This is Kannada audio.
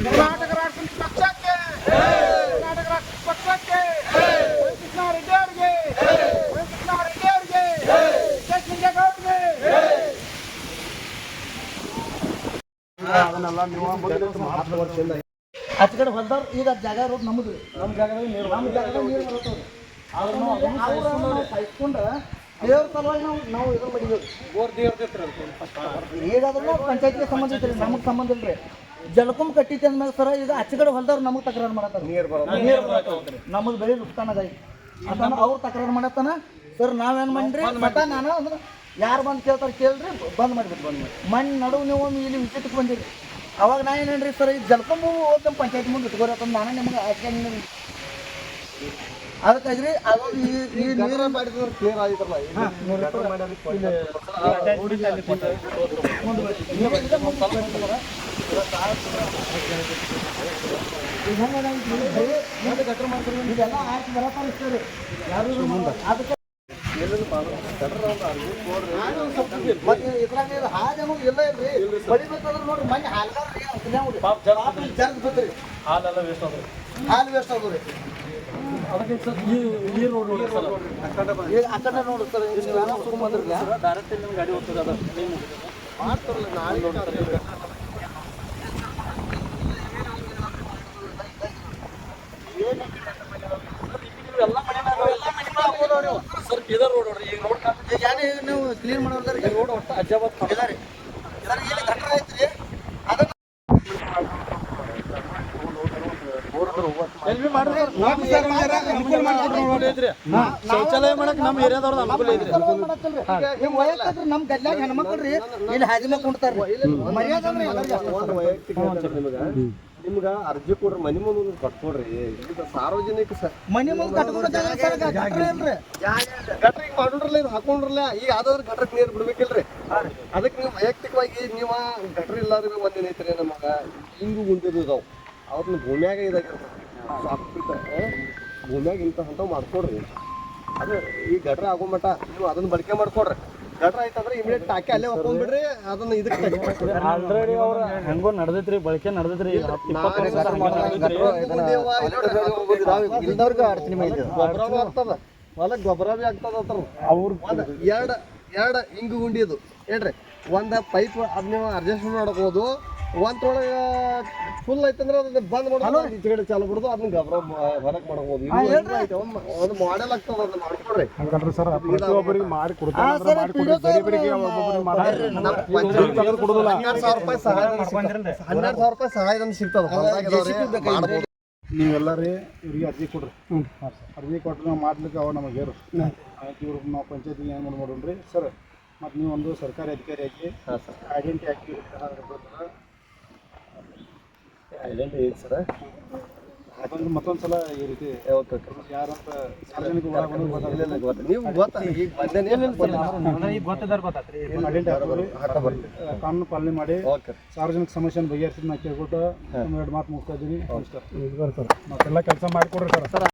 ಕರ್ನಾಟಕ ರಾಷ್ಟ್ರ ಪಕ್ಷಕ್ಕೆ ಕರ್ನಾಟಕ ರಾಷ್ಟ್ರ ಪಕ್ಷಕ್ಕೆ ಕೃಷ್ಣಾರೆಡ್ಡಿ ಅವರಿಗೆ ಕೃಷ್ಣಾರೆಡ್ಡಿ ಅವರಿಗೆ ಕೃಷ್ಣೇಗೌಡರಿಗೆ ಅದನ್ನೆಲ್ಲ ನೀವು ಆಚೆ ಕಡೆ ಹೊಲ್ದವ್ರು ಈಗ ಜಾಗ ಇರೋದು ನಮ್ಮದು ನಮ್ಮ ಜಾಗದಾಗ ನೀರು ಬರ್ತವ್ರಿ ಅದನ್ನು ಕಾಯ್ಕೊಂಡು ದೇವ್ರ ಸಲುವಾಗಿ ನಾವು ಇದನ್ನ ಮಾಡಿದ್ದೀವಿ ಈಗಾದ್ರೂ ಪಂಚಾಯತ್ಗೆ ಸಂಬಂಧ ಐತ್ರಿ ನಮಗೆ ಸಂಬಂಧ ಇಲ್ರಿ ಜಲಕುಂಬ ಕಟ್ಟಿತಿ ಅಂದ್ಮೇಲೆ ಸರ ಈಗ ಆಚೆ ಕಡೆ ಹೊಲ್ದವ್ರು ನಮಗೆ ತಕರಾರು ಮಾಡತ್ತಾರ ನೀರು ನಮಗೆ ಬೆಳೆ ನುಕ್ಸಾನ ಅದನ್ನ ಅವ್ರು ತಕರಾರು ಮಾಡತ್ತಾನ ಸರ್ ನಾವೇನು ಮಾಡ್ರಿ ಮಠ ನಾನು ಅಂದ್ರೆ ಯಾರು ಬಂದು ಕೇಳ್ತಾರೆ ಕೇಳ್ರಿ ಬಂದ್ ಮಾಡಿಬಿಟ್ಟು ಮಣ್ಣು ನಡುವು ನೀವು ಇಲ್ಲಿ ವಿಸಿಟ್ಗೆ ಬಂದಿರಿ ಅವಾಗ ನಾ ಏನೇನ್ರಿ ಸರ್ ಈಗ ಜಲಕಂಬು ಹೋದ್ ನಮ್ಮ ಪಂಚಾಯತ್ ಮುಂದೆ ಇಟ್ಕೋರತ್ತಂದು ನಾನು ನಿಮ್ಗೆ ಆಚೆ ಅದಕ್ಕಾಗಿ ರೀ ಅದು ಈ ನೀರು ಮಾಡಿದ್ರೆ ಕ್ಲಿಯರ್ ಆಗಿತ್ತಲ್ಲ ಇದೆಲ್ಲ ಆಯ್ತು ಬರತ್ತ ಇಷ್ಟೇ ಯಾರು ಅದಕ್ಕೆ ಮತ್ತೆ ಇದ್ರಾಗ ಹಾಜನು ಇಲ್ಲ ಇಲ್ರಿ ಬಡಿಬೇಕಂದ್ರೆ ನೋಡ್ರಿ ಮನೆ ಹಾಲ್ಗಾರ್ರಿ ಜರ್ದ್ ಬಿದ್ರಿ ಹಾಲೆಲ್ಲ ವೇಸ್ಟ್ ಆದ್ರಿ ಹಾಲು ವೇಸ್ಟ್ ಆದ್ರಿ ಅದಕ್ಕೆ ಈ ರೋಡ್ ನೋಡಿ ಸರ್ ಈಗ ಆ ಕಡೆ ನೋಡ್ರಿ ಸರ್ ನೀವೆಲ್ಲ ಶುರು ಮಾಡಿರಲ್ಲ ಡೈರೆಕ್ಟ್ ನಿಮ್ಮ ಗಾಡಿ ಹೋಗ್ತದೆ ಅದು ಮಾಡ್ತಾರಲ್ಲ ನಾಳೆ ಎಲ್ಲ ಸರ್ ಬೀದರ್ ರೋಡ್ ನೋಡ್ರಿ ಈಗ ರೋಡ್ ಈಗ ಏನು ನೀವು ಕ್ಲೀನ್ ಮಾಡೋದ್ರಿ ಈ ರೋಡ್ ಒಟ್ಟು ಅಜ್ಜಾಬಾದ್ ಇದಾರೆ ಸರ್ ಇಲ್ಲಿ ಗಟ್ರ ಐತ್ರಿ ಅದನ್ನ ಶೌಚಾಲಯ ಮಾಡಕ್ ನಮ್ಮ ಏರಿಯಾದವ್ರದ್ದು ಅನುಕೂಲ ಐತ್ರಿ ನಿಮ್ಮ ವಯಸ್ಸಾದ್ರೆ ನಮ್ಮ ಗಲ್ಲಾಗ ಹೆಣ್ಮಕ್ಳ್ರಿ ಇಲ್ಲಿ ಹಾಜಿ ಮಕ್ಕ ಕುಂಡ್ತಾರ್ರಿ ಮರ್ಯಾದೆ ಅಂದ್ರೆ ಎಲ್ಲರಿಗೂ ವೈಯಕ್ತಿಕ ನಿಮ್ಗೆ ಅರ್ಜಿ ಕೊಡ್ರಿ ಮನೆ ಮುಂದೆ ಕಟ್ಕೊಡ್ರಿ ಈಗ ಸಾರ್ವಜನಿಕ ಮನೆ ಮುಂದೆ ಕಟ್ಕೊಂಡು ಗಟ್ರ ಇಲ್ರಿ ಗಟ್ರ ಈಗ ಮಾಡ್ರಲ್ಲ ಇದು ಹಾಕೊಂಡ್ರಲ್ಲ ಈಗ ಯಾವ್ದಾದ್ರು ಗಟ್ರಕ್ಕೆ ನೀರು ಬಿಡ್ಬೇಕಿಲ್ರಿ ಅದಕ್ಕೆ ನೀವು ವೈಯಕ್ತಿಕವಾಗಿ ನೀವು ಗಟ್ರ ಇಲ್ಲಾರ ಒಂದಿನ ಐತ್ರಿ ನಮಗೆ ಹಿಂಗು ಗುಂಡಿದ್ದು ಇದಾವೆ ಅವ್ರನ್ನ ಭೂಮಿಯಾಗ ಇದಾಗಿರ್ತದೆ ಸಾಫ್ಟ್ ಭೂಮಿಯಾಗ ಇಂಥವು ಮಾಡ್ಕೊಡ್ರಿ ಅದು ಈ ಗಟ್ರ ಆಗೋ ಮಟ್ಟ ನೀವು ಅದನ್ನ ಬಳಕೆ ಮಾಡ್ಕೊಡ್ರಿ ಗಟ್ರ ಆಯ್ತಂದ್ರೆ ಇಮಿಡಿಯೇಟ್ ಟಾಕಿ ಅಲ್ಲೇ ಹಾಕೊಂಡ್ಬಿಡ್ರಿ ಅದನ್ನ ಇದಕ್ಕೆ ಆಲ್ರೆಡಿ ಅವ್ರ ಹೆಂಗೋ ನಡೆದೈತ್ರಿ ಬಳಕೆ ನಡೆದೈತ್ರಿ ಇಲ್ದವ್ರಿಗೂ ಅಡಚಣೆ ಮಾಡಿದ್ರು ಗೊಬ್ಬರ ಆಗ್ತದ ಹೊಲಕ್ಕೆ ಗೊಬ್ಬರ ಭೀ ಆಗ್ತದ ಅವ್ರು ಎರಡು ಹಿಂಗು ಗುಂಡಿ ಅದು ಹೇಳ್ರಿ ಒಂದು ಪೈಪ್ ಅದ್ ನೀವು ಅಡ್ಜಸ್ಟ್ಮೆಂಟ್ ಮಾಡ್ಬೋದು ಒಂದ್ರೊಳಗೆ ಫುಲ್ ಐತಂದ್ರೆ ಅದನ್ನ ಬಂದ್ ಮಾಡೋದು ಈಚೆಗಡೆ ಚಾಲು ಬಿಡೋದು ಅದನ್ನ ಗೊಬ್ಬರ ಹೊಲಕ್ಕೆ ಮಾಡ್ಬೋದು ಒಂದು ಮಾಡೆಲ್ ಆಗ್ತದ ಅದನ್ನ ಮಾಡ್ಕೊಡ್ರಿ ಸರ್ ಪ್ರತಿಯೊಬ್ಬರಿಗೆ ಮಾಡಿ ಕೊಡ್ತಾರೆ ₹12,000 ಸಹಾಯಧನ ಸಿಗ್ತದ ನೀವೆಲ್ಲರೇ ಇವ್ರಿಗೆ ಅರ್ಜಿ ಕೊಡ್ರಿ ಅರ್ಜಿ ಕೊಟ್ಟರೆ ನಾವು ಮಾಡ್ಲಿಕ್ಕೆ ಅವ ನಮಗೆ ಹೇರು ಆಯ್ತು ಇವ್ರು ನಾವು ಪಂಚಾಯತಿಗೆ ಏನು ಮಾಡೋಣ್ರಿ ಸರ್ ಮತ್ತು ನೀವು ಒಂದು ಸರ್ಕಾರಿ ಅಧಿಕಾರಿ ಹಾಕಿ ಐಡೆಂಟಿ ಹಾಕಿ ಐಡೆಂಟಿ ಸರ್ ಅದೊಂದು ಮತ್ತೊಂದು ಸಲ ಈ ರೀತಿ ಯಾರಂತ ಸಾರ್ವಜನಿಕ ನೀವು ಕಾನೂನು ಪಾಲನೆ ಮಾಡಿ ಸಾರ್ವಜನಿಕ ಸಮಸ್ಯೆ ಬಗೆಹರಿಸಿದ್ ನಾ ಕೇಳ್ಕೊಟ್ಟು 2 ಮಾತು ಮುಗ್ತಾ ಇದ್ದೀನಿ ಮತ್ತೆಲ್ಲ ಕೆಲಸ ಮಾಡಿಕೊಡ್ರಿ ಸರ್